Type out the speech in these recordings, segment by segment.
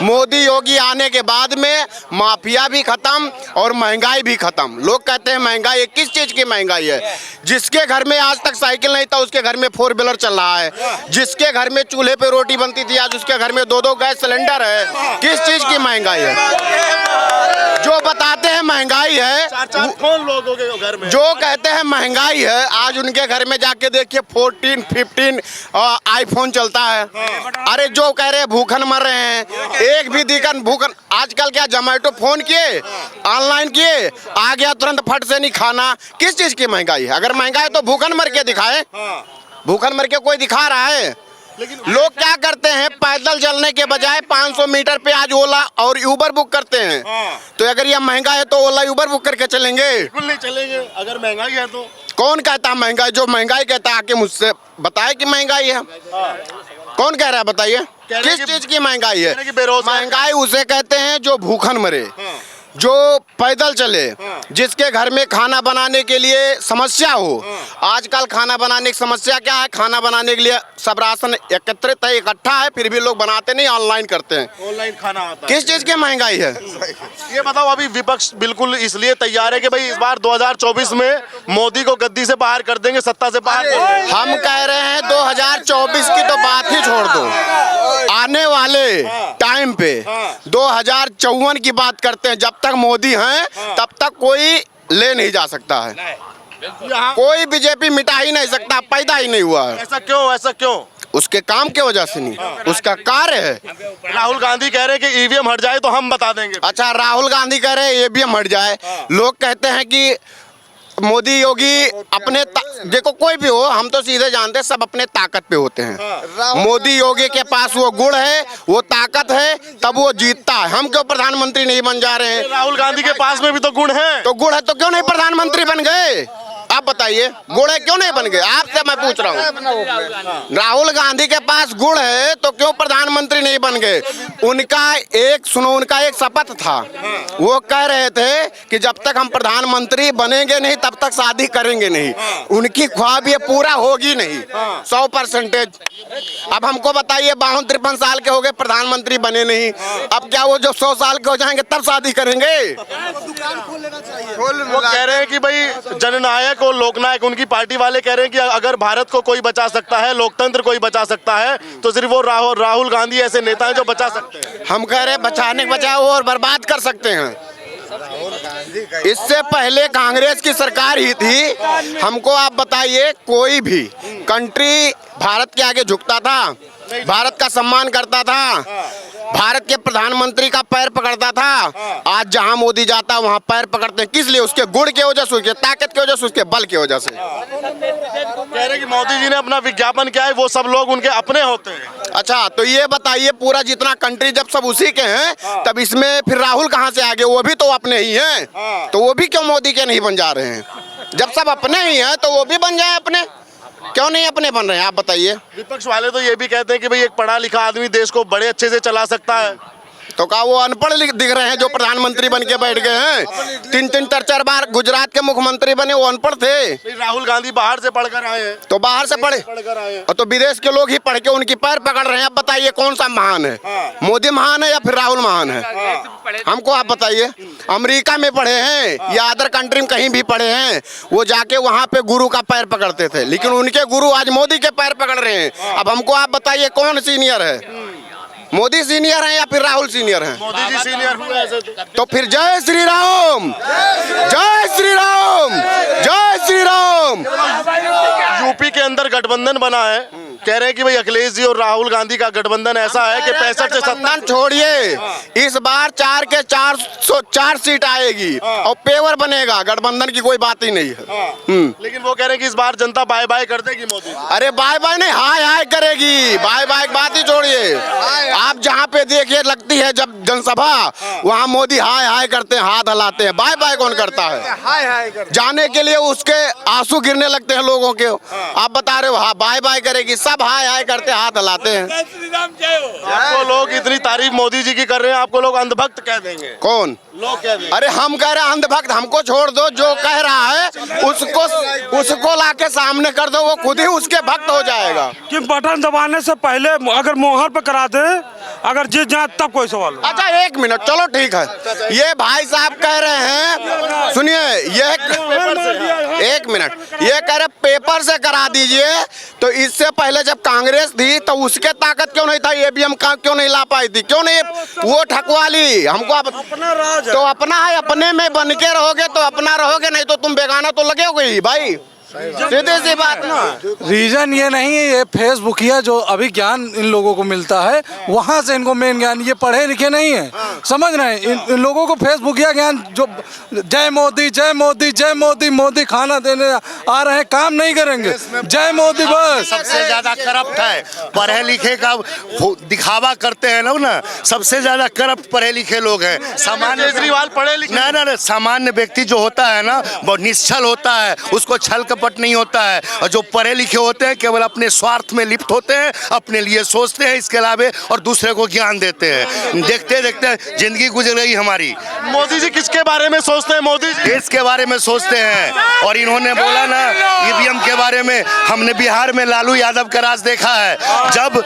मोदी योगी आने के बाद में माफिया भी खत्म और महंगाई भी खत्म। लोग कहते हैं महंगाई, किस चीज की महंगाई है? जिसके घर में आज तक साइकिल नहीं था उसके घर में 4 व्हीलर चल रहा है। जिसके घर में चूल्हे पे रोटी बनती थी आज उसके घर में 2-2 गैस सिलेंडर है। किस चीज की महंगाई है? जो बताते हैं महंगाई है, 4 लोगों के घर में जो कहते हैं महंगाई है, आज उनके घर में जाके देखिए 14, 15 आईफोन चलता है। अरे जो कह रहे हैं भूखन मर रहे हैं, एक भी दिखन भूखन। आजकल क्या जोमेटो फोन किए, ऑनलाइन किए, आ गया तुरंत फट से नहीं खाना। किस चीज की महंगाई है? अगर महंगाई तो भूखन मर के दिखाए। भूखन मर के कोई दिखा रहा है? लोग क्या करते हैं, पैदल चलने के बजाय 500 मीटर पे आज ओला और यूबर बुक करते हैं। तो अगर ये महंगा है तो ओला यूबर बुक करके चलेंगे? बिल्कुल नहीं चलेंगे अगर महंगाई है तो। कौन कहता महंगाई? जो महंगाई कहता आके मुझसे बताए कि महंगाई है। कौन कह रहा है बताइए? किस चीज की महंगाई है? महंगाई उसे कहते हैं जो भूखन मरे, जो पैदल चले, जिसके घर में खाना बनाने के लिए समस्या हो। आजकल खाना बनाने की समस्या क्या है? खाना बनाने के लिए सब राशन एकत्रित है, इकट्ठा है, फिर भी लोग बनाते नहीं, ऑनलाइन करते हैं। ऑनलाइन खाना आता है। किस चीज की महंगाई है? ये बताओ, अभी विपक्ष बिल्कुल इसलिए तैयार है कि भाई इस बार 2024 में मोदी को गद्दी से बाहर कर देंगे, सत्ता से बाहर। हम कह रहे हैं 2024 की तो बात ही छोड़ दो, आने वाले टाइम पे 2054 की बात करते हैं। जब तक मोदी हैं तब तक कोई ले नहीं जा सकता है। कोई बीजेपी मिटा ही नहीं सकता, पैदा ही नहीं हुआ है। ऐसा क्यों? ऐसा क्यों? उसके काम की वजह से नहीं, उसका कार्य है। राहुल गांधी कह रहे हैं कि ईवीएम हट जाए तो हम बता देंगे। अच्छा, राहुल गांधी कह रहे हैं ईवीएम हट जाए। लोग कहते हैं कि मोदी योगी अपने देखो कोई भी हो, हम तो सीधे जानते हैं सब अपने ताकत पे होते हैं। मोदी योगी के पास वो गुण है, वो ताकत है, तब वो जीतता है। हम क्यों प्रधानमंत्री नहीं बन जा रहे हैं? राहुल गांधी के पास में भी तो गुण है। तो गुण है तो क्यों नहीं प्रधानमंत्री बन गए? आप बताइए, गुण है क्यों नहीं बन गए? आपसे मैं पूछ रहा हूँ। राहुल गांधी के पास गुण है तो क्यों प्रधानमंत्री नहीं बन गए? उनका एक शपथ था। वो कह रहे थे कि जब तक हम प्रधानमंत्री बनेंगे नहीं तब तक शादी करेंगे नहीं। उनकी ख्वाब ये पूरा होगी नहीं 100%। अब हमको बताइए, 52-53 साल के हो गए, प्रधानमंत्री बने नहीं। अब क्या वो जो 100 साल के हो जाएंगे तब शादी करेंगे? वो कह रहे हैं कि भाई जननायक और लोकनायक, उनकी पार्टी वाले कह रहे हैं कि अगर भारत को कोई बचा सकता है, लोकतंत्र कोई बचा सकता है, तो सिर्फ वो राहुल गांधी ऐसे नेता हैं जो बचा सकते हैं। हम कह रहे हैं बचाने के बजाय और बर्बाद कर सकते हैं। इससे पहले कांग्रेस की सरकार ही थी। हमको आप बताइए, कोई भी कंट्री भारत के आगे झुकता था, भारत का सम्मान करता था, भारत के प्रधानमंत्री का पैर पकड़ता था? आज जहां मोदी जाता है वहां पैर पकड़ते हैं। किस लिए? उसके गुण की वजह से, उसके ताकत की वजह से, उसके बल की वजह से। कह रहे कि मोदी जी ने अपना विज्ञापन किया है, वो सब लोग उनके अपने होते हैं। अच्छा, तो ये बताइए, पूरा जितना कंट्री जब सब उसी के हैं तब इसमें फिर राहुल कहां से आगे? वो भी तो अपने ही हैं। तो वो भी क्यों मोदी के नहीं बन जा रहे हैं? जब सब अपने ही हैं तो वो भी बन जाए अपने, क्यों नहीं अपने बन रहे हैं? आप बताइए। विपक्ष वाले तो ये भी कहते हैं कि भाई एक पढ़ा लिखा आदमी देश को बड़े अच्छे से चला सकता है। तो क्या वो अनपढ़ दिख रहे हैं जो प्रधानमंत्री बन के बैठ गए हैं? 3-3 4 बार गुजरात के मुख्यमंत्री बने, वो अनपढ़ थे। राहुल गांधी बाहर से पढ़कर आए हैं। तो बाहर से पढ़े और तो विदेश के लोग ही पढ़ के उनकी पैर पकड़ रहे हैं। अब बताइए कौन सा महान है? मोदी महान है या फिर राहुल महान है? हमको आप बताइए। अमेरिका में पढ़े हैं या अदर कंट्री में कहीं भी पढ़े हैं, वो जाके वहाँ पे गुरु का पैर पकड़ते थे, लेकिन उनके गुरु आज मोदी के पैर पकड़ रहे हैं। अब हमको आप बताइए कौन सीनियर है? मोदी सीनियर है या फिर राहुल सीनियर है? मोदी जी सीनियर हुए ऐसे तो फिर जय श्री राम, जय श्री राम, जय श्री राम। यूपी के अंदर गठबंधन बना है, कह रहे हैं कि भाई अखिलेश जी और राहुल गांधी का गठबंधन ऐसा है कि 65 से 70 छोड़िए, इस बार 4 के 404 सीट आएगी और पेवर बनेगा। गठबंधन की कोई बात ही नहीं है। लेकिन वो कह रहे हैं कि इस बार जनता बाय बाय कर देगी मोदी। अरे बाय बाय नहीं, हाय हाय करेगी। बाय बाय की बात ही छोड़िए। आप जहाँ पे देखिए लगती है जब जनसभा, वहाँ मोदी हाय हाय करते हैं, हाथ हिलाते हैं। बाय बाय कौन करता है? हाय हाय कर जाने के लिए उसके आंसू गिरने लगते हैं लोगों के। आप बता रहे हो हाँ बाय बाय करेगी, सब हाय हाय करते हाथ हिलाते हैं। आपको लोग इतनी तारीफ मोदी जी की कर रहे हैं, आपको लोग अंधभक्त कह देंगे। कौन लोग कह देंगे? अरे हम कह रहे हैं अंधभक्त, हमको छोड़ दो। जो कह रहा है उसको लाके सामने कर दो, वो खुद ही उसके भक्त हो जाएगा। कि बटन दबाने से पहले अगर मोहर पे करा दे अगर जीत जाए तब कोई सवाल हो। अच्छा एक मिनट, चलो ठीक है। ये भाई साहब कह रहे हैं, सुनिए, ये एक मिनट, ये कह रहे पेपर से करा दीजिए। तो इससे पहले जब कांग्रेस थी तो उसके ताकत क्यों नहीं था, ईवीएम का क्यों नहीं ला पाई थी, क्यों नहीं वो ठकवा ली हमको? अपना राज है। तो अपना है, अपने में बन के रहोगे तो अपना रहोगे, नहीं तो तुम बेगाना तो लगोगे ही भाई, सीधी सी बात ना। रीजन ये नहीं है, ये फेसबुकिया जो अभी ज्ञान इन लोगों को मिलता है वहां से इनको मेन ज्ञान, ये पढ़े लिखे नहीं है, समझ रहे हैं? इन लोगों को फेसबुकिया ज्ञान जो जय मोदी जय मोदी जय मोदी, मोदी खाना देने आ रहे हैं, काम नहीं करेंगे, जय मोदी बस। सबसे ज्यादा करप्ट है, पढ़े लिखे का दिखावा करते हैं लोग ना, सबसे ज्यादा करप्ट पढ़े लिखे लोग हैं। सामान्य केजरीवाल पढ़े लिखे ना, सामान्य व्यक्ति जो होता है ना वो निश्चल होता है, उसको छल कपट नहीं होता है। और जो पढ़े लिखे होते हैं केवल अपने स्वार्थ में लिप्त होते हैं, अपने लिए सोचते हैं, इसके अलावा और दूसरे को ज्ञान देते हैं। देखते देखते जिंदगी गुजर गई हमारी। मोदी जी किसके बारे में सोचते हैं? मोदी जी देश के बारे में सोचते हैं। और इन्होंने बोला ना ईवीएम के बारे में, हमने बिहार में लालू यादव का राज देखा है। जब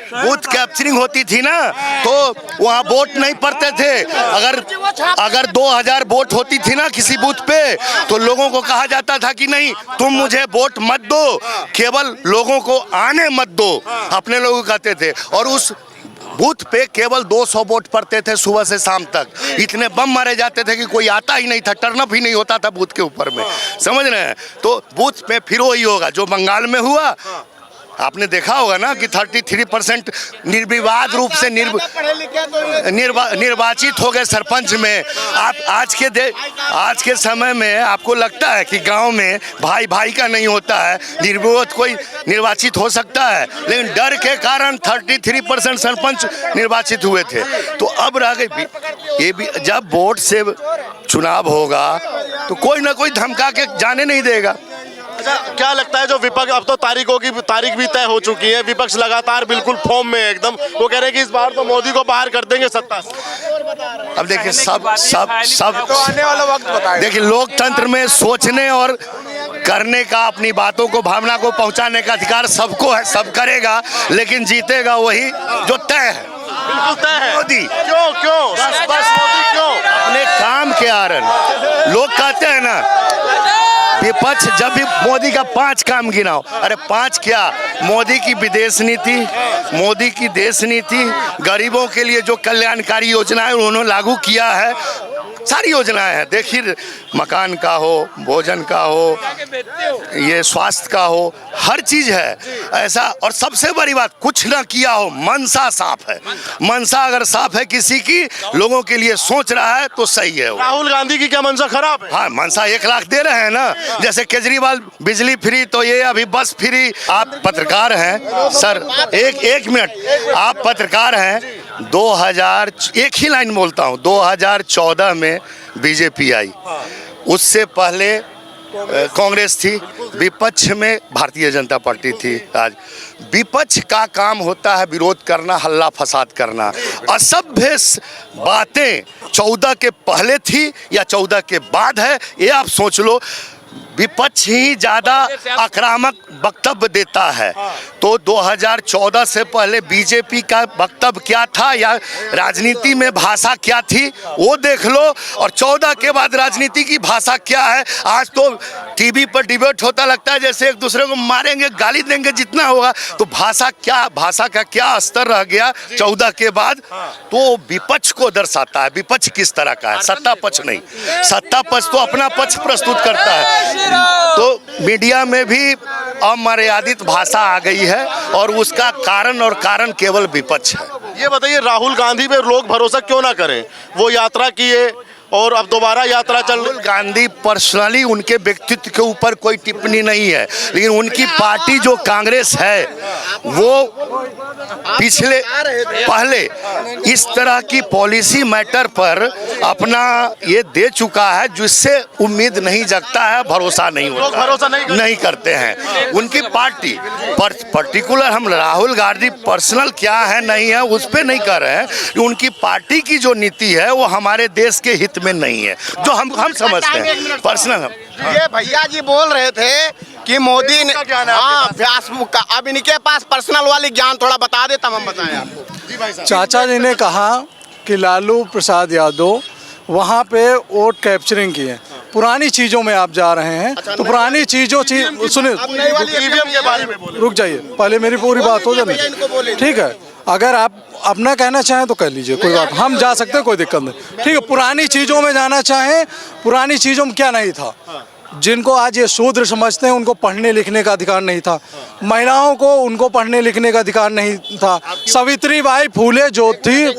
बूथ कैप्चरिंग होती थी ना तो वहाँ वोट नहीं पड़ते थे। अगर 2000 वोट होती थी ना किसी बूथ पे तो लोगों को कहा जाता था कि नहीं तुम मुझे वोट मत दो, केवल लोगों को आने मत दो, अपने लोगों को कहते थे। और उस बूथ पे केवल 200 वोट पड़ते थे सुबह से शाम तक। इतने बम मारे जाते थे कि कोई आता ही नहीं था, टर्नअप ही नहीं होता था बूथ के ऊपर में, समझ रहे हैं? तो बूथ पे फिर वही होगा जो बंगाल में हुआ। आपने देखा होगा ना कि 33% निर्विवाद रूप से निर्वाचित हो गए सरपंच में। आप आज के समय में आपको लगता है कि गांव में भाई भाई का नहीं होता है, निर्विरोध कोई निर्वाचित हो सकता है, लेकिन डर के कारण 33% सरपंच निर्वाचित हुए थे। तो अब रह गई ये भी, जब वोट से चुनाव होगा तो कोई ना कोई धमका के जाने नहीं देगा। अच्छा, क्या लगता है जो विपक्ष, अब तो तारीख भी तय हो चुकी है, विपक्ष लगातार बिल्कुल फॉर्म में एकदम, वो कह रहे हैं कि इस बार तो मोदी को बाहर कर देंगे सत्ता से। अब देखिए सब तो आने वाला वक्त बताएगा। देखिए लोकतंत्र में सोचने और करने का, अपनी बातों को, भावना को पहुंचाने का अधिकार सबको है, सब करेगा, लेकिन जीतेगा वही जो तय है। बिल्कुल तय है। मोदी क्यों बस मोदी क्यों? अपने काम के कारण लोग कहते हैं ना विपक्ष जब भी मोदी का 5 काम गिनाओ, अरे 5 क्या, मोदी की विदेश नीति, मोदी की देश नीति, गरीबों के लिए जो कल्याणकारी योजनाएं उन्होंने लागू किया है, सारी योजनाएं हैं। देखिए मकान का हो, भोजन का हो, ये स्वास्थ्य का हो, हर चीज है ऐसा। और सबसे बड़ी बात, कुछ ना किया हो, मनसा साफ है। मनसा अगर साफ है किसी की, लोगों के लिए सोच रहा है तो सही है वो। राहुल गांधी की क्या मनसा खराब है? हाँ, मनसा 1 लाख दे रहे हैं ना, जैसे केजरीवाल बिजली फ्री, तो ये अभी बस फ्री। आप पत्रकार हैं सर, एक मिनट, आप पत्रकार हैं। 2000, एक ही लाइन बोलता हूँ, 2014 में बीजेपी आई, उससे पहले कांग्रेस थी, विपक्ष में भारतीय जनता पार्टी थी। आज विपक्ष का काम होता है विरोध करना, हल्ला फसाद करना। असभ्य बातें 14 के पहले थी या 14 के बाद है, ये आप सोच लो। विपक्ष ही ज्यादा आक्रामक वक्तव्य देता है। तो 2014 से पहले बीजेपी का वक्तव्य क्या था या राजनीति में भाषा क्या थी वो देख लो, और 14 के बाद राजनीति की भाषा क्या है। आज तो टीवी पर डिबेट होता, लगता है जैसे एक दूसरे को मारेंगे, गाली देंगे, जितना होगा। तो भाषा का क्या स्तर रह गया 14 के बाद, तो विपक्ष को दर्शाता है। विपक्ष किस तरह का है, सत्ता पक्ष नहीं। सत्ता पक्ष तो अपना पक्ष प्रस्तुत करता है। तो मीडिया में भी अमर्यादित भाषा आ गई है और उसका कारण केवल विपक्ष है। ये बताइए, राहुल गांधी पे लोग भरोसा क्यों ना करें? वो यात्रा किए और अब दोबारा यात्रा चल रही। राहुल गांधी पर्सनली, उनके व्यक्तित्व के ऊपर कोई टिप्पणी नहीं है, लेकिन उनकी पार्टी जो कांग्रेस है वो पहले इस तरह की पॉलिसी मैटर पर अपना ये दे चुका है, जिससे उम्मीद नहीं जगता है, भरोसा नहीं होता, लोग भरोसा नहीं करते हैं। उनकी पार्टी पर्टिकुलर, हम राहुल गांधी पर्सनल क्या है नहीं है उस पर नहीं कर रहे हैं। उनकी पार्टी की जो नीति है वो हमारे देश के हित में नहीं है, जो हम समझते हैं पर्सनल। ये भैया जी बोल रहे थे कि मोदी ने, हाँ, अब इनके पास पर्सनल वाली ज्ञान थोड़ा बता देता, हम बताएं आपको। चाचा जी ने कहा कि लालू प्रसाद यादव वहाँ पे वोट कैप्चरिंग की है। पुरानी चीज़ों में आप जा रहे हैं, तो पुरानी सुनिए, ईवीएम के बारे में बोले। रुक जाइए, पहले मेरी पूरी बात हो जाए। ठीक है, अगर आप अपना कहना चाहें तो कह लीजिए, कोई बात, हम जा सकते हैं, कोई दिक्कत नहीं। ठीक है, पुरानी चीज़ों में जाना चाहें, पुरानी चीज़ों में क्या नहीं था? जिनको आज ये शूद्र समझते हैं उनको पढ़ने लिखने का अधिकार नहीं था, महिलाओं को उनको पढ़ने लिखने का अधिकार नहीं था। सावित्रीबाई फूले जो थी,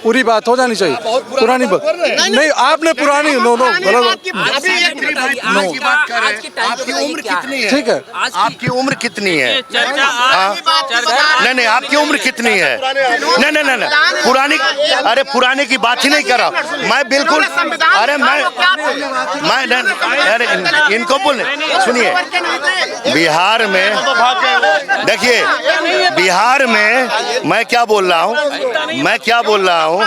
पूरी बात हो जानी चाहिए। पुरानी बात नहीं, आपने पुरानी नो गलत। आपकी उम्र कितनी है? ठीक है, आपकी उम्र कितनी है? नहीं, आपकी उम्र कितनी है? नहीं, पुरानी, अरे पुराने की बात ही नहीं कर रहा मैं, बिल्कुल। अरे मैं अरे इनको बोले, सुनिए, बिहार में देखिए, बिहार में मैं क्या बोल रहा हूँ,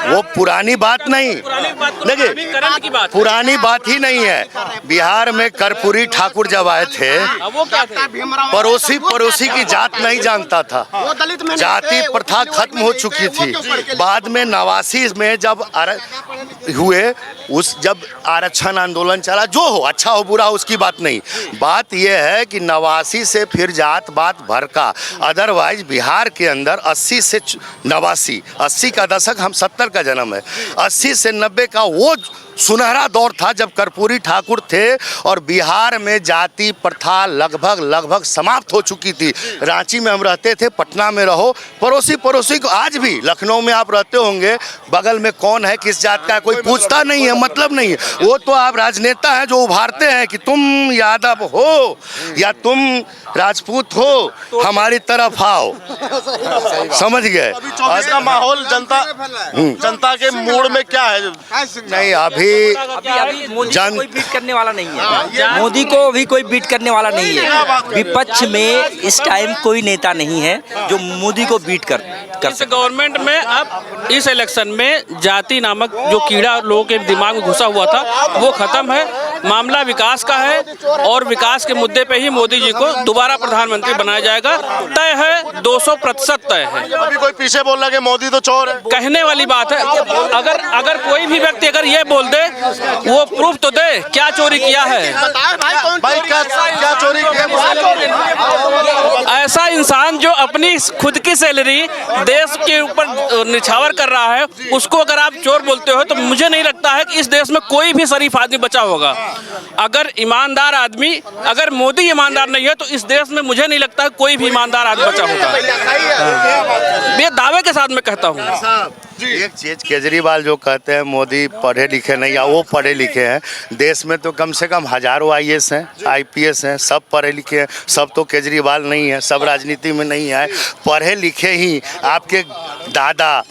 वो पुरानी बात नहीं, देखिए पुरानी बात ही नहीं है। बिहार में कर्पूरी ठाकुर जब आए थे, पड़ोसी की जात नहीं जानता था, जाति प्रथा खत्म हो चुकी थी। बाद में 89 में जब हुए, जब आरक्षण आंदोलन चला, जो हो, अच्छा हो बुरा हो, उसकी बात नहीं, बात यह है कि 89 से फिर जात बात भड़का। अदरवाइज बिहार के अंदर 80 से 89, 80 का दशक, हम 70 का जन्म है, 80 से 90 का वो सुनहरा दौर था जब कर्पूरी ठाकुर थे और बिहार में जाति प्रथा लगभग समाप्त हो चुकी थी। रांची में हम रहते थे, पटना में रहो, पड़ोसी को, आज भी लखनऊ में आप रहते होंगे, बगल में कौन है किस जात का, कोई पूछता नहीं है, मतलब नहीं है। वो तो आप राजनेता हैं जो उभारते हैं कि तुम यादव हो या तुम राजपूत हो, हमारी तरफ आओ, समझ गए। आज का माहौल जनता के मूड में क्या है? नहीं, अभी कोई बीट करने वाला नहीं है, मोदी को भी कोई बीट करने वाला नहीं है। विपक्ष में इस टाइम कोई नेता नहीं है जो मोदी को बीट कर इस गवर्नमेंट में अब इस इलेक्शन में जाति नामक जो कीड़ा लोगों के दिमाग में घुसा हुआ था वो खत्म है। मामला विकास का है और विकास के मुद्दे पे ही मोदी जी को दोबारा प्रधानमंत्री बनाया जाएगा। तय है, 200% तय है। अभी कोई पीछे बोल रहा है कि मोदी तो चोर है, कहने वाली बात है। अगर कोई भी व्यक्ति अगर ये बोल दे, वो प्रूफ तो दे क्या चोरी किया है। भाई क्या चोरी किया? ऐसा इंसान जो अपनी खुद की सैलरी देश के ऊपर निछावर कर रहा है, उसको अगर आप चोर बोलते हो तो मुझे नहीं लगता है कि इस देश में कोई भी शरीफ आदमी बचा होगा। अगर ईमानदार आदमी, अगर मोदी ईमानदार नहीं है तो इस देश में मुझे नहीं लगता है कोई भी ईमानदार आदमी बचा होगा। ये दावे के साथ मैं कहता हूँ। एक चीज, केजरीवाल जो कहते हैं मोदी पढ़े लिखे नहीं, या वो पढ़े लिखे हैं, देश में तो कम से कम हजारों IAS हैं, IPS हैं, सब पढ़े लिखे हैं। सब तो केजरीवाल नहीं है, सब राजनीति में नहीं आए, पढ़े लिखे ही। आपके दादा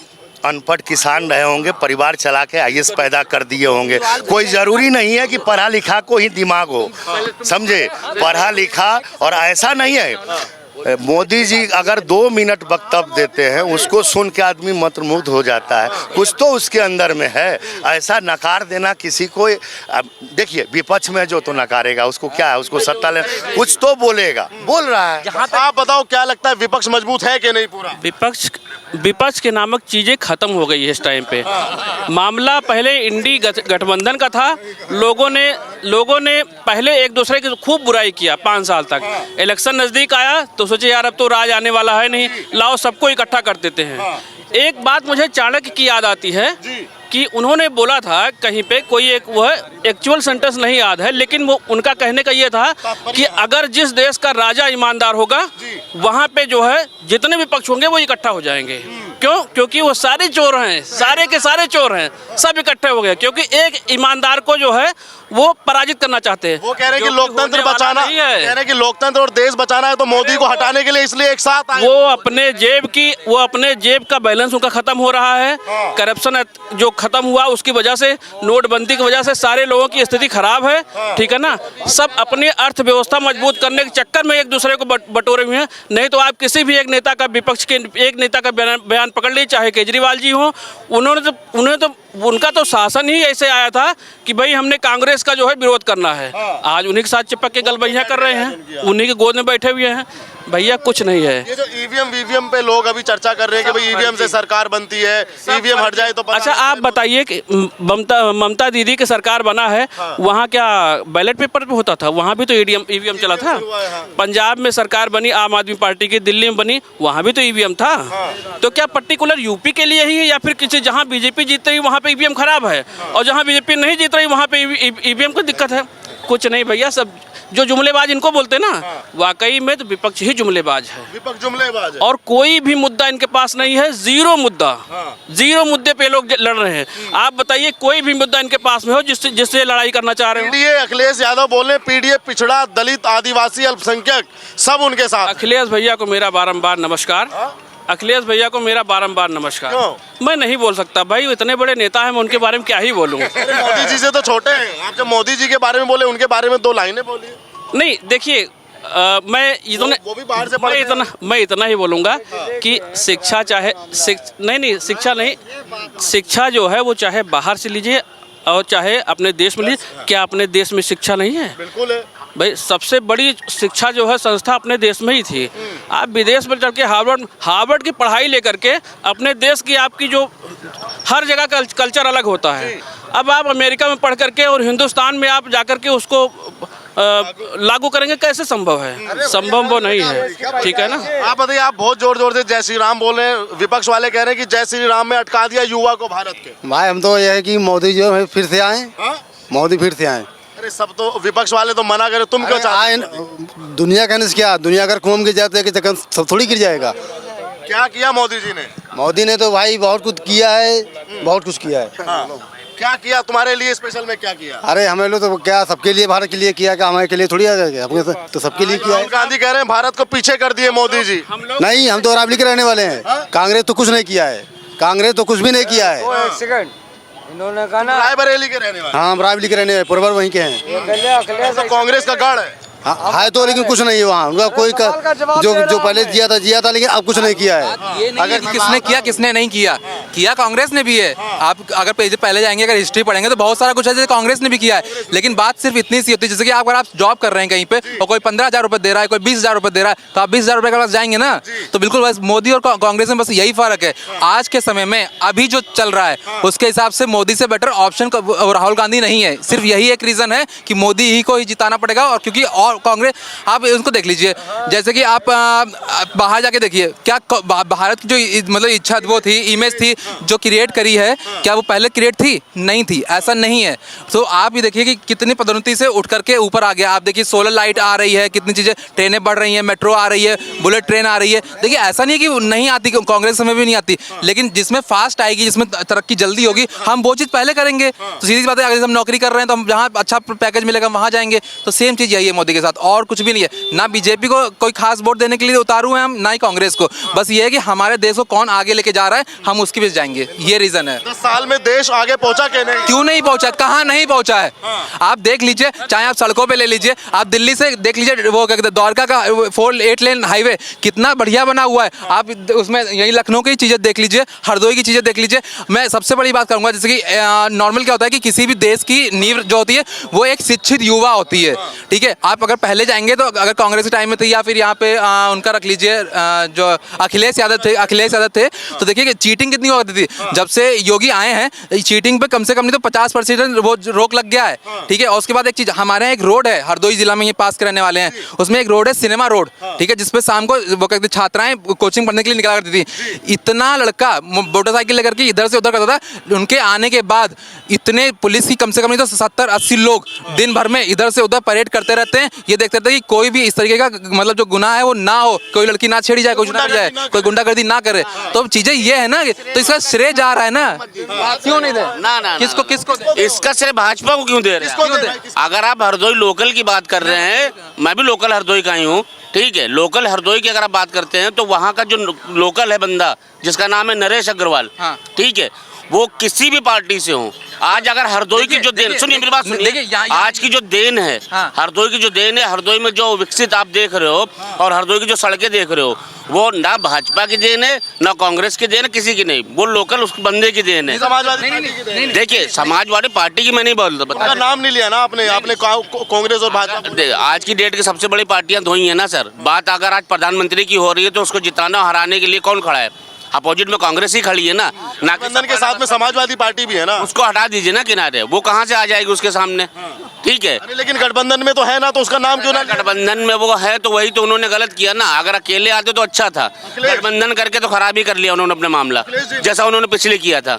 अनपढ़ किसान रहे होंगे, परिवार चला के IAS पैदा कर दिए होंगे। कोई ज़रूरी नहीं है कि पढ़ा लिखा को ही दिमाग हो, समझे, पढ़ा लिखा। और ऐसा नहीं है, मोदी जी अगर 2 मिनट वक्तव्य देते हैं, उसको सुन के आदमी मंत्रमुग्ध हो जाता है, कुछ तो उसके अंदर में है। ऐसा नकार देना किसी को, देखिए विपक्ष में जो तो नकारेगा, उसको क्या है, उसको सत्ता ले, कुछ तो बोलेगा, बोल रहा है। आप बताओ क्या लगता है, विपक्ष मजबूत है कि नहीं? पूरा विपक्ष के नामक चीजें खत्म हो गई है इस टाइम पे। मामला पहले इंडी गठबंधन का था, लोगों ने पहले एक दूसरे की खूब बुराई किया 5 साल तक। इलेक्शन नजदीक आया तो सोचे यार अब तो राज आने वाला है नहीं, लाओ सबको इकट्ठा कर देते हैं। एक बात मुझे चाणक्य की याद आती है कि उन्होंने बोला था कहीं पे, कोई एक वो है, एक्चुअल सेंटेंस नहीं याद है, लेकिन वो उनका कहने का ये था कि अगर जिस देश का राजा ईमानदार होगा वहाँ पे जो है जितने भी पक्ष होंगे वो इकट्ठा हो जाएंगे। क्यों? क्योंकि वो सारे चोर हैं, सारे के सारे चोर हैं, सब इकट्ठे हो गए, क्योंकि एक ईमानदार को जो है वो पराजित करना चाहते हैं। वो कह रहे हैं कि लोकतंत्र बचाना है, कह रहे हैं कि लोकतंत्र और देश बचाना है, तो मोदी को हटाने के लिए इसलिए एक साथ आए। वो अपने जेब का बैलेंस उनका खत्म हो रहा है। करप्शन जो खत्म हुआ उसकी वजह से, नोटबंदी की वजह से सारे लोगों की स्थिति खराब है, ठीक है ना। सब अपनी अर्थव्यवस्था मजबूत करने के चक्कर में एक दूसरे को बटोरे हुए हैं। नहीं तो आप किसी भी एक नेता का, विपक्ष के एक नेता का बयान पकड़ लीजिए, चाहे केजरीवाल जी हो, उन्होंने तो उनका तो शासन ही ऐसे आया था कि भाई हमने कांग्रेस का जो है विरोध करना है। आज उन्हीं के साथ चिपक के गलबैया कर रहे हैं, उन्हीं के गोद में बैठे हुए हैं। भैया कुछ नहीं है। ये जो ईवीएम पे लोग अभी चर्चा कर रहे हैं कि भाई ईवीएम से सरकार बनती है, ईवीएम हट जाए तो पता अच्छा आप बताइए कि ममता दीदी की सरकार बना है, वहाँ क्या बैलेट पेपर पे होता था? वहाँ भी तो ईवीएम चला था। पंजाब में सरकार बनी आम आदमी पार्टी की, दिल्ली में बनी, वहाँ भी तो ईवीएम था। तो क्या पर्टिकुलर यूपी के लिए ही है या फिर किसी जहाँ बीजेपी जीत रही वहाँ पे ईवीएम खराब है और जहाँ बीजेपी नहीं जीत रही वहाँ पे ईवीएम को दिक्कत है? कुछ नहीं भैया, सब जो जुमलेबाज इनको बोलते ना, वाकई में तो विपक्ष ही जुमलेबाज है। विपक्ष जुमलेबाज है। और कोई भी मुद्दा इनके पास नहीं है, जीरो मुद्दा, जीरो मुद्दे पे लोग लड़ रहे हैं। आप बताइए कोई भी मुद्दा इनके पास में हो जिससे लड़ाई करना चाह रहे हो? पीडीए अखिलेश यादव बोले पीडीए पिछड़ा, दलित, आदिवासी, अल्पसंख्यक सब उनके साथ। अखिलेश भैया को मेरा बारंबार नमस्कार। अखिलेश भैया को मेरा बारंबार नमस्कार। मैं नहीं बोल सकता भाई, इतने बड़े नेता हैं, मैं उनके बारे में क्या ही बोलूँ। मोदी जी से तो छोटे हैं आप, जब मोदी जी के बारे में बोले उनके बारे में 2 लाइनें बोली। नहीं देखिए, मैं इतना ही बोलूँगा कि शिक्षा चाहे शिक्षा जो है वो चाहे बाहर से लीजिए और चाहे अपने देश में लीजिए। क्या अपने देश में शिक्षा नहीं है? बिल्कुल है भाई, सबसे बड़ी शिक्षा जो है संस्था अपने देश में ही थी। आप विदेश में चल के हार्वर्ड की पढ़ाई लेकर के अपने देश की आपकी जो हर जगह का कल्चर अलग होता है। अब आप अमेरिका में पढ़ करके और हिंदुस्तान में आप जाकर के उसको लागू करेंगे, कैसे संभव है? संभव वो नहीं है, ठीक है ना? आप बताइए, आप बहुत जोर से जय श्री राम बोल रहे हैं, विपक्ष वाले कह रहे हैं कि जय श्री राम में अटका दिया युवा को भारत के। भाई हम तो यह है कि मोदी जो है फिर से आए, मोदी फिर से आए। अरे सब तो विपक्ष वाले तो मना करे, तुम क्यों चाहते आए? दुनिया कहने से क्या, दुनिया अगर घूम गिर जाते हैं कि सब थोड़ी गिर जाएगा। क्या किया मोदी जी ने? मोदी ने तो भाई बहुत कुछ किया है, बहुत कुछ किया है। क्या किया तुम्हारे लिए स्पेशल में, क्या किया? अरे हमें लोग तो क्या सबके लिए, भारत के लिए किया, क्या हमारे के लिए थोड़ी आ गया? अपने तो सबके लिए किया है। राहुल गांधी कह रहे हैं भारत को पीछे कर दिए मोदी जी। नहीं, हम तो रायबरेली के रहने वाले हैं। कांग्रेस तो कुछ नहीं किया है, कांग्रेस तो कुछ भी नहीं किया है। इन्होंने कहा ना रायबरेली के रहने वाले। हाँ, हम रायबरेली के रहने वाले, पुरवर वहीं के हैं। तो कांग्रेस का गढ़ है। हाँ है तो, लेकिन कुछ नहीं है वहाँ उनका कोई जो पहले जिया था लेकिन अब कुछ नहीं किया है। अगर किसने किया किसने नहीं किया कांग्रेस ने भी है। आप अगर पहले जाएंगे, अगर हिस्ट्री पढ़ेंगे तो बहुत सारा कुछ है जैसे कांग्रेस ने भी किया है। लेकिन बात सिर्फ इतनी सी होती है, जैसे कि अगर आप जॉब कर रहे हैं कहीं पे और कोई 15,000 रुपये दे रहा है, कोई 20,000 रुपये दे रहा है, तो आप 20,000 रुपये के पास जाएंगे ना। तो बिल्कुल बस मोदी और कांग्रेस में बस यही फर्क है। आज के समय में अभी जो चल रहा है उसके हिसाब से मोदी से बेटर ऑप्शन राहुल गांधी नहीं है। सिर्फ यही एक रीज़न है कि मोदी ही को ही जिताना पड़ेगा। और क्योंकि और कांग्रेस, आप उनको देख लीजिए, जैसे कि आप बाहर जाके देखिए, क्या भारत की जो मतलब इच्छा वो थी, इमेज थी जो क्रिएट करी है, क्या वो पहले क्रिएट थी? नहीं थी, ऐसा नहीं है। तो आप ये देखिए कि कितनी पदोन्नति से उठ करके ऊपर आ गया। आप देखिए सोलर लाइट आ रही है, कितनी चीज़ें, ट्रेनें बढ़ रही हैं, मेट्रो आ रही है, बुलेट ट्रेन आ रही है। देखिए ऐसा नहीं है कि नहीं आती, कांग्रेस समय भी नहीं आती, लेकिन जिसमें फास्ट आएगी, जिसमें तरक्की जल्दी होगी, हम वो चीज़ पहले करेंगे। तो सीधी सी बात है, अगर हम नौकरी कर रहे हैं तो हम जहाँ अच्छा पैकेज मिलेगा वहाँ जाएंगे। तो सेम चीज़ यही है मोदी के साथ, और कुछ भी नहीं है। ना बीजेपी को कोई खास वोट देने के लिए उतारू हैं हम, ना ही कांग्रेस को। बस ये है कि हमारे देश को कौन आगे लेके जा रहा है, हम उसके बीच जाएंगे, ये रीजन है। 10 साल में देश आगे पहुंचा कि नहीं? क्यों नहीं पहुंचा? कहाँ नहीं पहुंचा है? आप देख लीजिए, चाहे आप सड़कों पे ले लीजिए, आप दिल्ली से देख लीजिए, वो क्या कहते हैं, द्वारका का 4-8 लेन हाईवे कितना बढ़िया बना हुआ है। आप उसमें यही लखनऊ की चीज़ें देख लीजिए, हरदोई की चीज़ें देख लीजिए। मैं सबसे बड़ी बात करूँगा, जैसे कि नॉर्मल क्या होता है कि किसी भी देश की नींव जो होती है वो एक शिक्षित युवा होती है, ठीक है। आप अगर पहले जाएंगे तो अगर कांग्रेस के टाइम में थे या फिर यहाँ पे उनका रख लीजिए जो अखिलेश यादव थे, तो देखिए कि चीटिंग कितनी होती थी। जब से योगी आए हैं, चीटिंग पे कम से कम नहीं तो 50% वो रोक लग गया है, ठीक है। और उसके बाद एक चीज़, हमारे यहाँ एक रोड है हरदोई जिला में, ये पास के रहने वाले हैं, उसमें एक रोड है सिनेमा रोड, ठीक है, जिसपे शाम को वो कहते छात्राएं कोचिंग पढ़ने के लिए निकला करती थी। इतना लड़का मोटरसाइकिल लेकर के इधर से उधर करता था। उनके आने के बाद इतने पुलिस की कम से कम नहीं तो 70-80 लोग दिन भर में इधर से उधर परेड करते रहते हैं। ये देखते रहते हैं कि कोई भी इस तरीके का मतलब जो गुनाह है वो ना हो, कोई लड़की ना छेड़ी जाए, कोई ना जाए, कोई गुंडागर्दी ना करे। तो चीजें ये है ना, तो इसका श्रेय जा रहा है ना। क्यों नहीं दे? ना किसको इसका श्रेय भाजपा को क्यों दे रहे हैं? अगर आप हरदोई लोकल की बात कर रहे हैं, मैं भी लोकल हरदोई का ही हूँ, ठीक है। लोकल हरदोई की अगर आप बात करते हैं तो वहाँ का जो लोकल है बंदा जिसका नाम है नरेश अग्रवाल, ठीक है, वो किसी भी पार्टी से हो, आज अगर हरदोई की जो देन, सुनिए मेरी बात सुनिए, आज की जो देन है, हरदोई की जो देन है, हरदोई में जो विकसित आप देख रहे हो और हरदोई की जो सड़कें देख रहे हो, वो ना भाजपा की देन है, ना कांग्रेस की देन है, किसी की नहीं। वो लोकल उस बंदे की देन है। समाजवादी पार्टी की देन है। देखिए, समाजवादी पार्टी की मैं नहीं बोलता, उनका नाम नहीं लिया ना आपने कांग्रेस और भाजपा। आज की डेट की सबसे बड़ी पार्टियां दो ही है ना सर। बात अगर आज प्रधानमंत्री की हो रही है तो उसको जिताना हराने के लिए कौन खड़ा है? अपोजिट में कांग्रेस ही खड़ी है ना। गठबंधन के साथ में समाजवादी पार्टी भी है ना। उसको हटा दीजिए ना किनारे, वो कहाँ से आ जाएगी उसके सामने? ठीक है, लेकिन गठबंधन में तो है ना, तो उसका नाम क्यों ना? गठबंधन में वो है तो वही तो उन्होंने गलत किया ना। अगर अकेले आते तो अच्छा था, गठबंधन करके तो खराब ही कर लिया उन्होंने अपना मामला, जैसा उन्होंने पिछले किया था।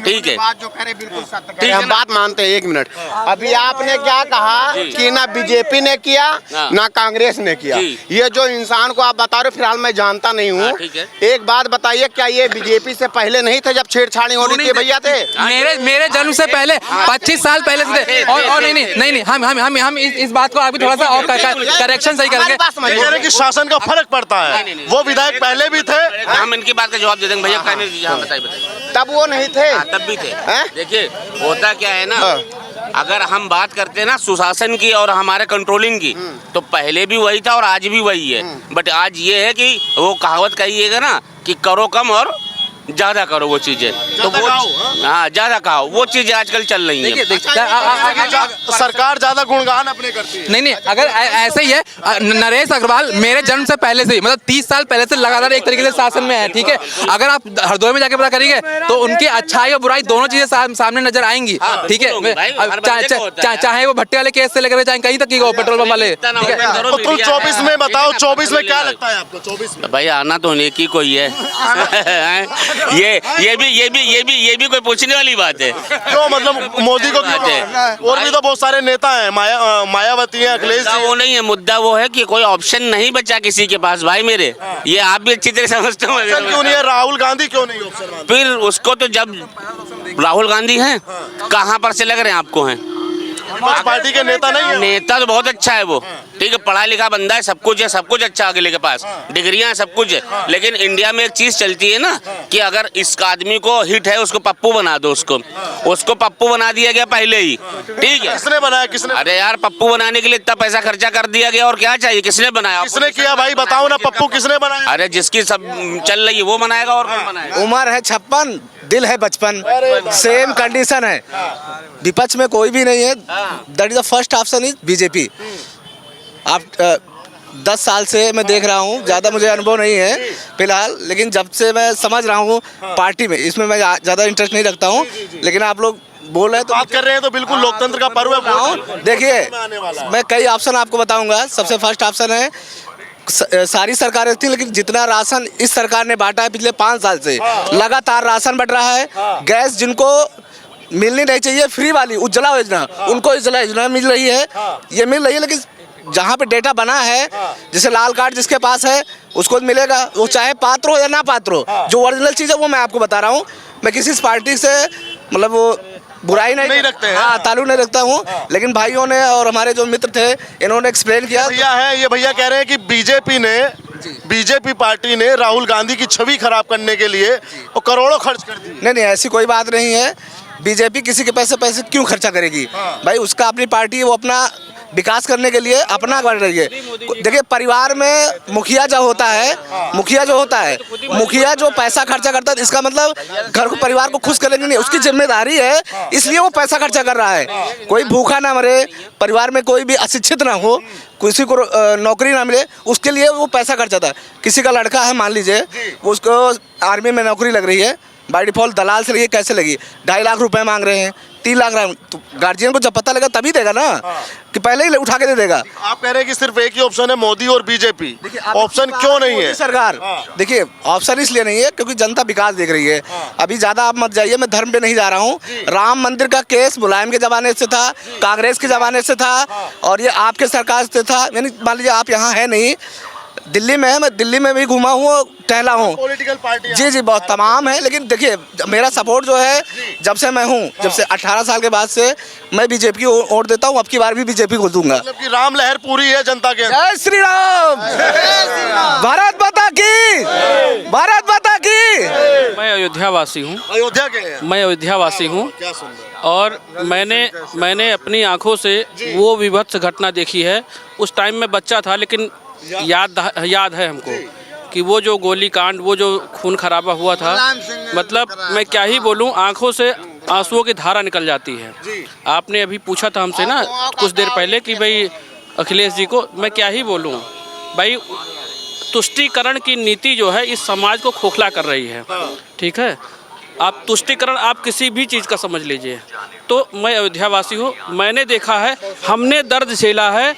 ठीक है, बात जो करे बिल्कुल सत्य करे, हम बात मानते हैं। 1 मिनट, अभी आपने क्या कहा कि ना बीजेपी ने किया ना कांग्रेस ने किया। ये जो इंसान को आप बता रहे हो, फिलहाल मैं जानता नहीं हूँ। एक बात बताइए, क्या ये बीजेपी से पहले नहीं थे जब छेड़छाड़ी हो रही थी? भैया थे मेरे जन्म से पहले 25 साल पहले से थे। और नहीं हम इस बात को आगे थोड़ा सा और करेक्शन सही करेंगे कि शासन का फर्क पड़ता है। वो विधायक पहले भी थे। हम इनकी बात का जवाब दे देंगे भैया। बताइए, तब वो नहीं थे? तब भी थे। देखिए, होता क्या है ना, अगर हम बात करते हैं ना सुशासन की और हमारे कंट्रोलिंग की, तो पहले भी वही था और आज भी वही है। बट आज ये है कि वो कहावत कहिएगा ना कि करो कम और ज्यादा करो वो चीजें, तो वो हाँ ज्यादा कहो, वो चीजें आजकल चल रही हैं। सरकार ज्यादा गुणगान अपने करती है। नहीं, अगर ऐसे ही है, नरेश अग्रवाल मेरे जन्म से पहले से ही, मतलब 30 साल पहले से लगातार एक तरीके से शासन में है। ठीक है, अगर आप हरदोई में जाके पता करेंगे तो उनकी अच्छाई और बुराई दोनों चीजें सामने नजर आएंगी। ठीक है, चाहे वो भट्टे वाले केस से लेकर चाहे कहीं तक की पेट्रोल पंप वाले। 24 में बताओ, 24 में क्या लगता है आपको? 24 में भाई आना तो उन्हीं की कोई है। ये भी कोई पूछने वाली बात है? क्यों, मतलब मोदी को क्यों? और भी तो बहुत सारे नेता हैं, मायावती है, अखिलेश जी। वो नहीं है मुद्दा, वो है कि कोई ऑप्शन नहीं बचा किसी के पास। भाई मेरे, ये आप भी अच्छी तरह समझते हो। क्यों नहीं है? राहुल गांधी क्यों नहीं ऑप्शन? फिर उसको तो जब राहुल गांधी हैं, कहाँ पर से लग रहे हैं आपको? हैं पार्टी के नेता नहीं है? नेता तो बहुत अच्छा है वो, ठीक है, पढ़ा लिखा बंदा है, सब कुछ अच्छा अगले के पास, डिग्रियां हैं, सब कुछ है। लेकिन इंडिया में एक चीज चलती है ना कि अगर इस आदमी को हिट है उसको पप्पू बना दो, उसको पप्पू बना दिया गया पहले ही। ठीक है, किसने बनाया? किसने? अरे यार, पप्पू बनाने के लिए इतना पैसा खर्चा कर दिया गया, और क्या चाहिए? किसने बनाया? किसने किया भाई? बताओ ना, पप्पू किसने बनाया? अरे जिसकी सब चल रही है वो बनाएगा, और कौन बनाएगा? उम्र है 56, दिल है 55, सेम कंडीशन है। विपक्ष में कोई भी नहीं है। That is the first option is BJP. आप 10 साल से मैं देख रहा हूँ, ज़्यादा मुझे अनुभव नहीं है फिलहाल, लेकिन जब से मैं समझ रहा हूँ पार्टी में, इसमें मैं ज़्यादा इंटरेस्ट नहीं रखता हूँ। लेकिन आप लोग बोल रहे हैं तो बात कर रहे हैं तो बिल्कुल लोकतंत्र का पर्व है। देखिए, मैं कई ऑप्शन आपको बताऊंगा। सबसे फर्स्ट ऑप्शन है, सारी सरकारें थी लेकिन जितना राशन इस सरकार ने बांटा है पिछले 5 साल से, लगातार राशन बढ़ रहा है। गैस जिनको मिलनी नहीं चाहिए, फ्री वाली उज्ज्वला योजना, उनको उज्ज्वला योजना मिल रही है। ये मिल रही है, लेकिन जहाँ पे डेटा बना है, जैसे लाल कार्ड जिसके पास है उसको मिलेगा, वो चाहे पात्र हो या ना पात्र हो। जो ओरिजिनल चीज़ है वो मैं आपको बता रहा हूँ। मैं किसी पार्टी से मतलब वो बुराई नहीं रखते हैं। हाँ, ताल्लुक नहीं रखता हूँ। लेकिन भाइयों ने और हमारे जो मित्र थे इन्होंने एक्सप्लेन किया। ये भैया कह रहे हैं कि बीजेपी पार्टी ने राहुल गांधी की छवि खराब करने के लिए वो करोड़ों खर्च कर दिए। नहीं, ऐसी कोई बात नहीं है। बीजेपी किसी के पैसे क्यों खर्चा करेगी? भाई उसका अपनी पार्टी है, वो अपना विकास करने के लिए अपना कर रही है। देखिए, परिवार में मुखिया जो होता है, मुखिया जो पैसा खर्चा करता है, इसका मतलब घर को, परिवार को खुश करने नहीं, उसकी जिम्मेदारी है, इसलिए वो पैसा खर्चा कर रहा है। कोई भूखा ना मरे, परिवार में कोई भी अशिक्षित ना हो, किसी को नौकरी ना मिले, उसके लिए वो पैसा खर्चा था। किसी का लड़का है, मान लीजिए उसको आर्मी में नौकरी लग रही है, बाय डिफॉल्ट दलाल से लगी, कैसे लगी? 2.5 लाख रुपए मांग रहे हैं, 3 लाख। तो गार्जियन को जब पता लगा तभी देगा ना, कि पहले ही उठा के दे देगा। आप कह रहे हैं कि सिर्फ एक ही ऑप्शन है, मोदी और बीजेपी। ऑप्शन क्यों नहीं है? सरकार, देखिए ऑप्शन इसलिए नहीं है क्योंकि जनता विकास देख रही है। अभी ज्यादा आप मत जाइए, मैं धर्म पे नहीं जा रहा हूँ। राम मंदिर का केस मुलायम के जमाने से था, कांग्रेस के जमाने से था, और ये आपके सरकार से था। यानी मान लीजिए आप यहाँ है नहीं, दिल्ली में है, मैं दिल्ली में भी घूमा हूँ, टहला हूँ। पॉलिटिकल पार्टी जी बहुत तमाम है। लेकिन देखिए, मेरा सपोर्ट जो है, जब से मैं हूँ, जब से 18 साल के बाद से मैं बीजेपी को वोट देता हूँ। अब की बार भी बीजेपी को दूंगा। मतलब कि राम लहर पूरी है जनता के। जय श्री राम, भारत माता की, भारत माता की। मैं अयोध्यावासी हूँ। अयोध्या के हैं? मैं अयोध्यावासी हूँ, क्या सुंदर। और मैंने अपनी आंखों से वो विभत्स घटना देखी है। उस टाइम में बच्चा था, लेकिन याद है हमको कि वो जो गोली कांड, वो जो खून खराबा हुआ था, मतलब मैं क्या ही बोलूं, आंखों से आंसुओं की धारा निकल जाती है। आपने अभी पूछा था हमसे ना कुछ देर पहले कि भाई अखिलेश जी को मैं क्या ही बोलूं भाई, तुष्टीकरण की नीति जो है इस समाज को खोखला कर रही है। ठीक है, आप तुष्टीकरण आप किसी भी चीज़ का समझ लीजिए। तो मैं अयोध्यावासी हूँ, मैंने देखा है, हमने दर्द झेला है।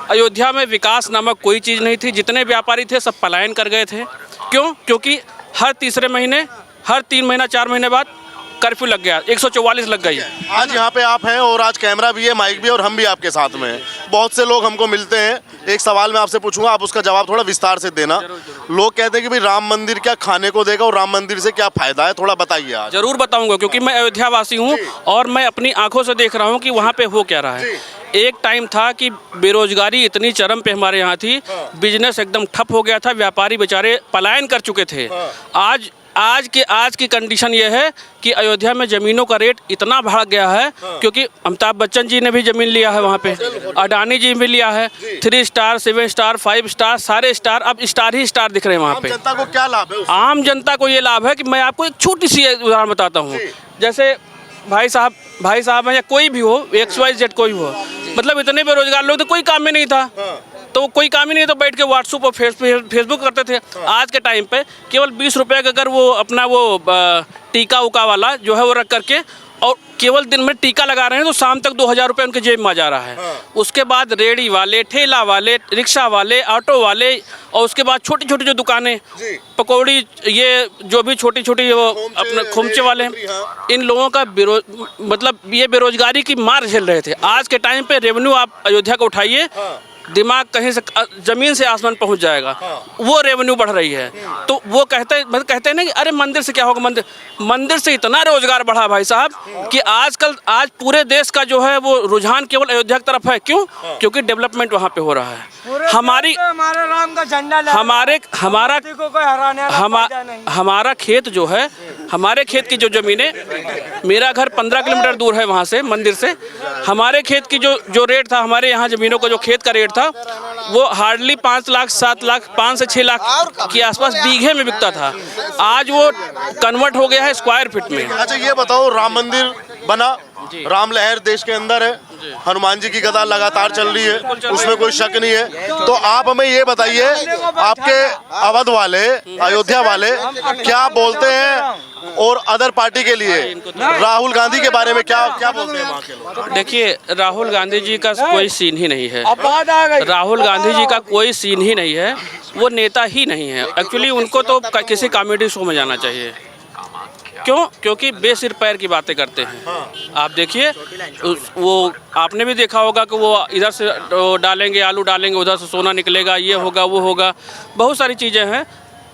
अयोध्या में विकास नामक कोई चीज़ नहीं थी, जितने व्यापारी थे सब पलायन कर गए थे। क्यों? क्योंकि हर तीसरे महीने, हर 3 महीना 4 महीने बाद कर्फ्यू लग गया, 144 लग गई। आज यहाँ पे आप हैं और आज कैमरा भी है, माइक भी है और हम भी आपके साथ में हैं। बहुत से लोग हमको मिलते हैं, एक सवाल मैं आपसे पूछूंगा, आप उसका जवाब थोड़ा विस्तार से देना। लोग कहते हैं कि भाई राम मंदिर क्या खाने को देगा और राम मंदिर से क्या फायदा है, थोड़ा बताइए आज। जरूर बताऊंगा, क्योंकि मैं अयोध्यावासी हूँ और मैं अपनी आंखों से देख रहा हूँ कि वहाँ पे हो क्या रहा है। एक टाइम था कि बेरोजगारी इतनी चरम पे हमारे यहाँ थी, बिजनेस एकदम ठप हो गया था, व्यापारी बेचारे पलायन कर चुके थे। आज की कंडीशन ये है कि अयोध्या में ज़मीनों का रेट इतना बढ़ गया है, क्योंकि अमिताभ बच्चन जी ने भी ज़मीन लिया है वहाँ पे, अडानी जी भी लिया है, 3 स्टार 7 स्टार 5 स्टार सारे स्टार, अब स्टार ही स्टार दिख रहे हैं वहाँ पे। जनता को क्या लाभ है? आम जनता को ये लाभ है कि मैं आपको एक छोटी सी उदाहरण बताता हूँ। जैसे भाई साहब हैं या कोई भी हो, XYZ कोई हो, मतलब इतने बेरोजगार लोग थे, कोई काम में नहीं था, तो कोई काम ही नहीं, तो बैठ के व्हाट्सएप और फेसबुक करते थे। आज के टाइम पे केवल 20 रुपये का अगर वो अपना वो टीका उका वाला जो है वो रख करके और केवल दिन में टीका लगा रहे हैं तो शाम तक 2000 रुपये उनके जेब में आ जा रहा है। उसके बाद रेडी वाले, ठेला वाले, रिक्शा वाले, ऑटो वाले, और उसके बाद छोटी छोटी जो दुकानें, पकौड़ी, ये जो भी छोटी छोटी वो अपने खोमचे वाले हैं, इन लोगों का मतलब ये बेरोजगारी की मार झेल रहे थे। आज के टाइम पे रेवेन्यू आप अयोध्या को उठाइए, दिमाग कहीं से जमीन से आसमान पहुंच जाएगा, वो रेवेन्यू बढ़ रही है। तो वो कहते हैं ना कि अरे मंदिर से क्या होगा, मंदिर से इतना रोजगार बढ़ा भाई साहब कि आज पूरे देश का जो है वो रुझान केवल अयोध्या की तरफ है। क्यों? क्योंकि डेवलपमेंट वहाँ पे हो रहा है। हमारे राम का झंडा हमारा खेत जो है, हमारे खेत की जो जमीनें, मेरा घर 15 किलोमीटर दूर है वहाँ से, मंदिर से। हमारे खेत की जो रेट था, हमारे यहाँ जमीनों का जो खेत का रेट था, वो हार्डली 5 लाख 7 लाख 5 से 6 लाख के आसपास बीघे में बिकता था। आज वो कन्वर्ट हो गया है स्क्वायर फीट में। अच्छा ये बताओ, राम मंदिर बना, राम लहर देश के अंदर है, हनुमान जी की गदा लगातार चल रही है, उसमें कोई शक नहीं है। तो आप हमें ये बताइए, आपके अवध वाले, अयोध्या वाले क्या बोलते हैं और अदर पार्टी के लिए राहुल गांधी के बारे में क्या बोलते हैं वहाँ के लोग? देखिए, राहुल गांधी जी का कोई सीन ही नहीं है। राहुल गांधी जी का कोई सीन ही नहीं है, वो नेता ही नहीं है। एक्चुअली उनको तो किसी कॉमेडी शो में जाना चाहिए। क्यों? क्योंकि बेसिर पैर की बातें करते हैं। आप देखिए, वो आपने भी देखा होगा कि वो इधर से डालेंगे, आलू डालेंगे, उधर से सोना निकलेगा, ये होगा वो होगा, बहुत सारी चीज़ें हैं।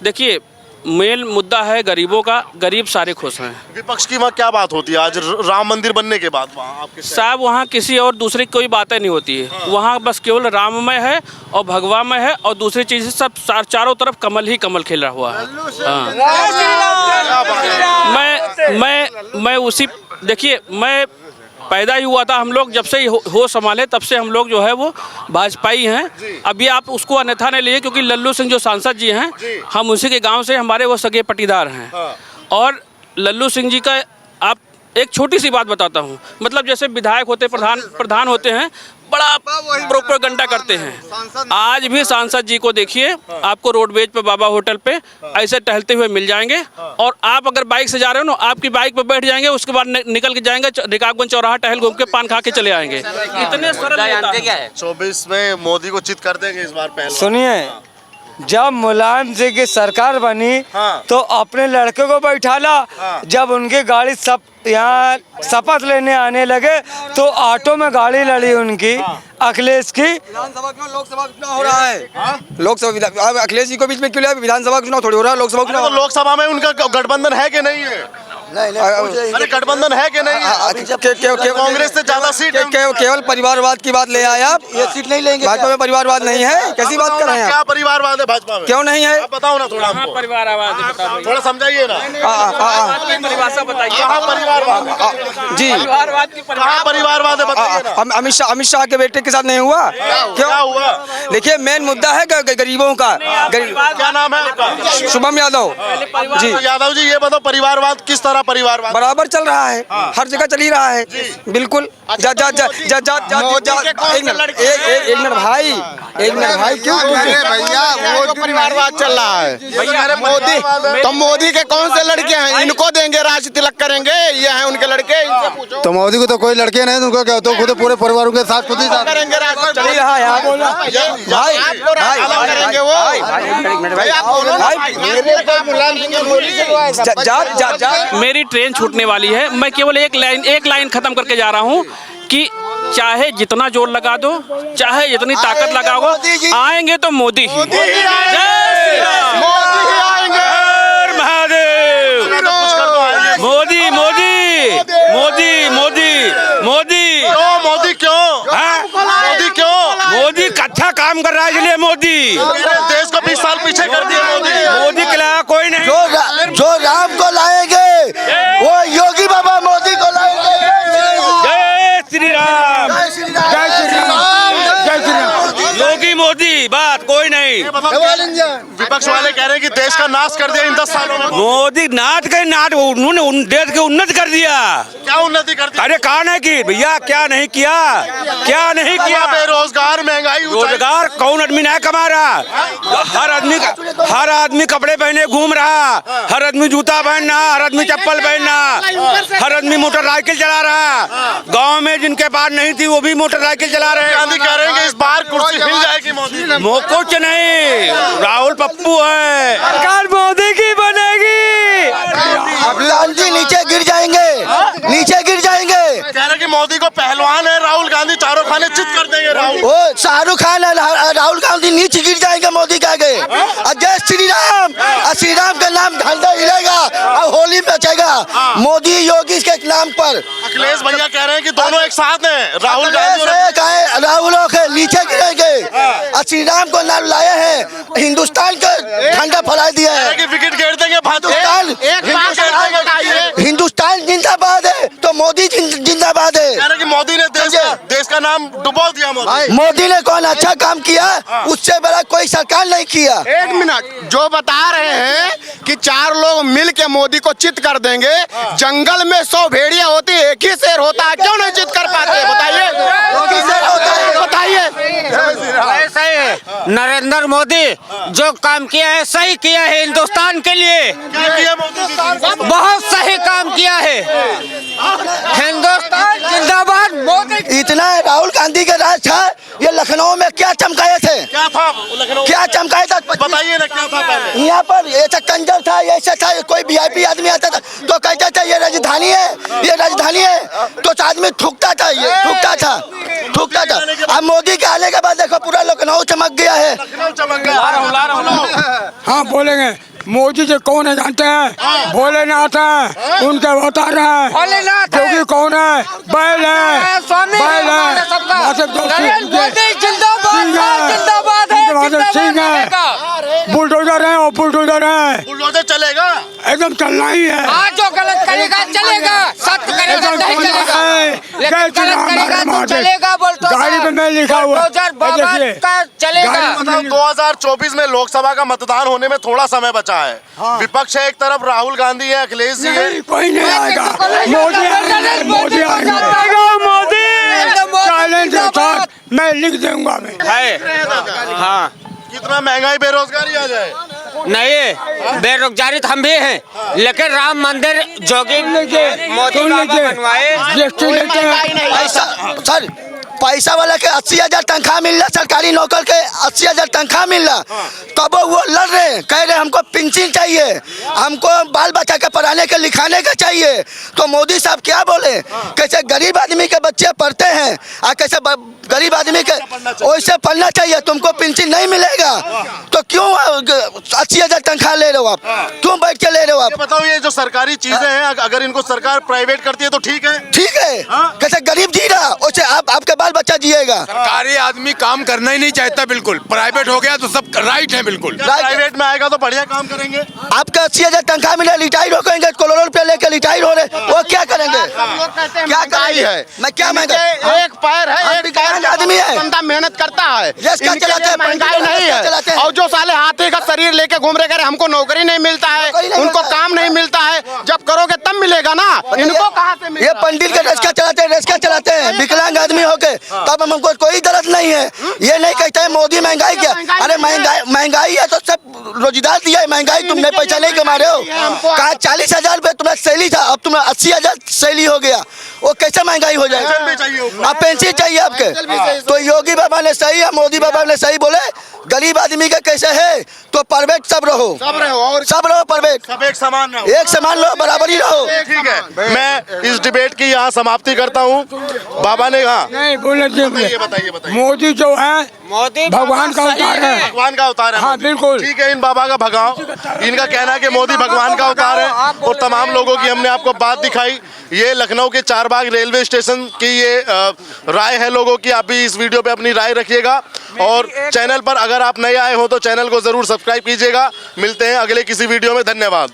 देखिए, मेन मुद्दा है गरीबों का, गरीब सारे खुश हैं। विपक्ष की वहाँ क्या बात होती है आज राम मंदिर बनने के बाद? वहाँ आपके साहब, वहाँ किसी और दूसरी कोई बातें नहीं होती है। वहाँ बस केवल राममय है और भगवामय है, और दूसरी चीज़ सब चारों तरफ कमल ही कमल खिला हुआ है। मैं उसी, देखिए, मैं पैदा ही हुआ था, हम लोग जब से ही हो संभाले तब से हम लोग जो है वो भाजपाई हैं। अभी आप उसको अन्यथा नहीं लिए, क्योंकि लल्लू सिंह जो सांसद जी हैं, हम उसी के गांव से, हमारे वो सगे पटीदार हैं। और लल्लू सिंह जी का आप एक छोटी सी बात बताता हूँ, मतलब जैसे विधायक होते, प्रधान होते हैं, बड़ा प्रोपेगेंडा करते हैं। आज भी सांसद जी को देखिए, आपको रोडवेज पे, बाबा होटल पे ऐसे टहलते हुए मिल जाएंगे, और आप अगर बाइक से जा रहे हो ना, आपकी बाइक पे बैठ जाएंगे, उसके बाद निकल के जाएंगे रकाबगंज चौराहा, टहल घूम के पान खा के चले आएंगे। इतने सरल नेता हैं। 24 में मोदी को चित कर देंगे इस बार पहले। सुनिए, जब मुलायम सिंह की सरकार बनी तो अपने लड़के को बैठाला, जब उनकी गाड़ी सब यहाँ शपथ लेने आने लगे तो ऑटो में गाड़ी लड़ी उनकी, अखिलेश की। विधानसभा चुनाव, लोकसभा चुनाव हो रहा है। लोकसभा, अखिलेश जी को बीच में क्यों लिया? विधानसभा चुनाव थोड़ी हो रहा है, लोकसभा चुनाव। तो लोकसभा में उनका गठबंधन है कि नहीं है? अरे गठबंधन है कि नहीं है? कांग्रेस से ज्यादा सीट है। केवल परिवारवाद की बात ले आए आप। ये सीट नहीं लेंगे। भाजपा में परिवारवाद नहीं है, कैसी बात कर रहे हैं क्या आप? परिवारवाद है भाजपा में? क्यों नहीं है? आप बताओ ना थोड़ा हमको। परिवार आवाज थोड़ा समझाइए ना। परिभाषा बताइए। कहाँ परिवारवाद? जी, कहाँ परिवारवाद है बताइए ना। अमित शाह के बेटे के साथ नहीं हुआ? क्या हुआ? देखिए, मेन मुद्दा है गरीबों का। क्या नाम है आपका? शुभम यादव जी। यादव जी, ये बताओ परिवारवाद किस तरह परिवारवाद? बराबर चल रहा है, हर जगह चल ही रहा है, बिल्कुल। एक मिनट भाई, क्यों भैया वो जो परिवारवाद चल रहा है भैया, मोदी तो मोदी के कौन से लड़के हैं? इनको देंगे, राज तिलक करेंगे, ये हैं उनके लड़के, इनसे पूछो। तो मोदी को तो कोई लड़के नहीं, उनको क्या तो खुद पूरे परिवारों के साथ खुद ही साथ करेंगे, राज चल ही रहा है यार। भाई करेंगे वो मेरी ट्रेन छूटने वाली है। मैं केवल एक लाइन खत्म करके जा रहा हूँ कि चाहे जितना जोर लगा दो, चाहे जितनी ताकत लगाओ, आएंगे तो मोदी ही। मोदी मोदी मोदी मोदी मोदी मोदी क्यों? मोदी क्यों? मोदी अच्छा काम कर रहा है, इसलिए मोदी। देश को 20 साल पीछे कर दिया मोदी। मोदी के अलावा कोई नहीं। जो राम को लाएंगे वो योगी बाबा मोदी को लाएंगे। जय श्री राम, जय श्री राम, जय श्री राम। योगी मोदी, बात कोई नहीं। विपक्ष वाले कह रहे हैं कि देश का नाश कर दिया इन 10 सालों में। मोदी नाट उन्होंने देश की उन्नति कर दिया। क्या उन्नति कर दी? अरे कहा नहीं की भैया, क्या नहीं किया, क्या नहीं किया? बेरोजगार, महंगाई, रोजगार कौन आदमी नहीं कमा रहा? हर आदमी कपड़े पहने घूम रहा, हर आदमी जूता पहनना, हर आदमी चप्पल पहनना, हर आदमी मोटरसाइकिल चला रहा। गांव में जिनके पास नहीं थी वो भी मोटरसाइकिल चला रहे हैं। गांधी कह रहे हैं कि इस बार कुर्सी हिल जाएगी मोदी। कुछ नहीं, राहुल पप्पू है, सरकार मोदी की बनेगी। गांधी नीचे गिर जाएंगे, नीचे गिर जाएंगे। कह रहे हैं कि मोदी को पहलवान है राहुल गांधी, चारों खाने चित कर देंगे राहुल। वो शाहरुख खान राहुल गांधी नीचे गिर जाएंगे मोदी के आगे। और जय श्री राम, और श्री राम का नाम झंडा हिलेगा और होली बचेगा मोदी योगी के नाम पर। अखिलेश भैया कह रहे हैं कि दोनों एक साथ हैं, राहुल गांधी राहुल के नीचे गिरेंगे और श्री राम को नाम लाए हैं, हिंदुस्तान का झंडा फहरा दिया है कि विकेट गिर देंगे। हिंदुस्तान जिंदाबाद है तो मोदी जिंदाबाद है। कह रहे हैं कि मोदी ने देश का नाम डुबो दिया। मोदी ने कौन अच्छा काम किया, उससे बड़ा कोई सरकार नहीं किया। एक मिनट, जो बता रहे हैं कि 4 लोग मिल के मोदी को चित कर देंगे, जंगल में 100 भेड़िया होती, एक ही शेर होता है, क्यों नहीं चित कर पाते? बताइए, ऐसा ही है, नरेंद्र मोदी जो काम किया है सही किया है हिंदुस्तान के लिए। क्या किया मोदी जी? बहुत सही काम किया है, हिंदुस्तान जिंदाबाद मोदी। इतना राहुल गांधी का राज था, ये लखनऊ में क्या चमकाए थे? क्या था लखनऊ? क्या चमकाए था बताइए ना, क्या था पहले? यहाँ पर ऐसा कंजर था, ऐसा था, कोई वीआईपी आदमी आता था तो कहता था ये राजधानी है, ये राजधानी है, तो आदमी थूकता था, ये थूकता था। अब मोदी के आने के बाद देखो पूरा लखनऊ चमक गया है। हाँ बोलेंगे, मोदी जी कौन है जानते हैं? भोलेनाथ है, उनके अवतार है। भोलेनाथ योगी कौन है? बैल है, स्वामी बैल है, सिंह है, बुलडोजर है, और बुलडोजर है, बुलडोजर चलेगा, एकदम चलना ही है। आज जो गलत करेगा चलेगा, सत्य करेगा नहीं चलेगा, लेकिन गलत करेगा तो चलेगा। बोलते गाड़ी पे मैं लिखा हुआ का चलेगा। मतलब 2024 में लोकसभा का मतदान होने में थोड़ा समय बचा है। विपक्ष है एक तरफ, राहुल गांधी है, अखिलेश जी है। कोई नहीं आएगा, मोदी आएगा, मोदी आएगा, मोदी चैलेंज के साथ मैं लिख दूंगा। मैं हाँ, कितना महंगाई, बेरोजगारी आ जाए नहीं बेरोजगारी हम भी हैं, लेकिन राम मंदिर जोगी मोदी बाबा बनवाए। सर पैसा वाला के 80,000 तनख्वाह मिल रहा, सरकारी नौकर के 80,000 तनख्वाह मिल रहा, तब वो लड़ रहे हैं, कह रहे हमको पेंशन चाहिए, हमको बाल बच्चा के पढ़ाने के लिखाने का चाहिए। तो मोदी साहब क्या बोले, कैसे गरीब आदमी के बच्चे पढ़ते हैं और कैसे गरीब आदमी के वैसे पढ़ना चाहिए, तुमको पेंशन नहीं मिलेगा तो क्यों 80,000 तनख्वाह ले रहे हो आप, क्यों बैठ के ले रहे हो आप? बताओ ये जो सरकारी चीजें हैं अगर इनको सरकार प्राइवेट करती है तो ठीक है? ठीक है, कैसे गरीब जी रहा वैसे आपके बाल बच्चा जिएगा। सरकारी आदमी काम करना ही नहीं चाहता, बिल्कुल प्राइवेट हो गया तो सब राइट है, बिल्कुल प्राइवेट में आएगा तो बढ़िया काम करेंगे। आपका 80,000 तनख्वाह मिले, रिटायर हो गए, करोड़ों रुपया लेके रिटायर हो रहे, वो क्या करेंगे? क्या करेंगे? मैं क्या महंगा, एक पैर है, एक पैर आदमी है, बंदा मेहनत करता है, रिक्शा चलाते हैं, महंगाई नहीं है। और जो साले हाथी का शरीर लेके घूम रहे करे हमको नौकरी नहीं मिलता है, उनको काम नहीं मिलता है, जब करोगे तब मिलेगा ना, इनको कहाँ से मिलेगा? ये पंडित के रिक्शा चलाते हैं विकलांग आदमी होके, तब हमको कोई दर्द नहीं है। ये नहीं कहते हैं मोदी महंगाई क्या, अरे महंगाई है तो सब रोजगार दिया है, महंगाई तुमने पैसा नहीं कमा रहे हो। कहा 40,000 रुपये तुम्हें सैली था, अब तुम्हें 80,000 सैली हो गया, वो कैसे महंगाई हो जाएगा? आप पेंशन चाहिए आपके, तो योगी बाबा ने सही है, मोदी बाबा ने सही बोले, गरीब आदमी का कैसे है तो प्राइवेट सब रहो और सब रहो प्राइवेट, सब एक समान रहो, एक समान रहो, बराबरी रहो। ठीक है, मैं इस डिबेट की यहाँ समाप्ति करता हूँ। बाबा ने कहा नहीं बोलने बताइए मोदी जो है मोदी भगवान का अवतार है, भगवान का अवतार है। हाँ बिल्कुल ठीक है, इन बाबा का भगाओ, इनका कहना है कि मोदी भगवान का अवतार है और तमाम लोगों की हमने आपको बात दिखाई। ये लखनऊ के चारबाग रेलवे स्टेशन की ये राय है लोगों की। आप भी इस वीडियो पे अपनी राय रखिएगा और चैनल पर अगर आप नए आए हो तो चैनल को जरूर सब्सक्राइब कीजिएगा। मिलते हैं अगले किसी वीडियो में, धन्यवाद।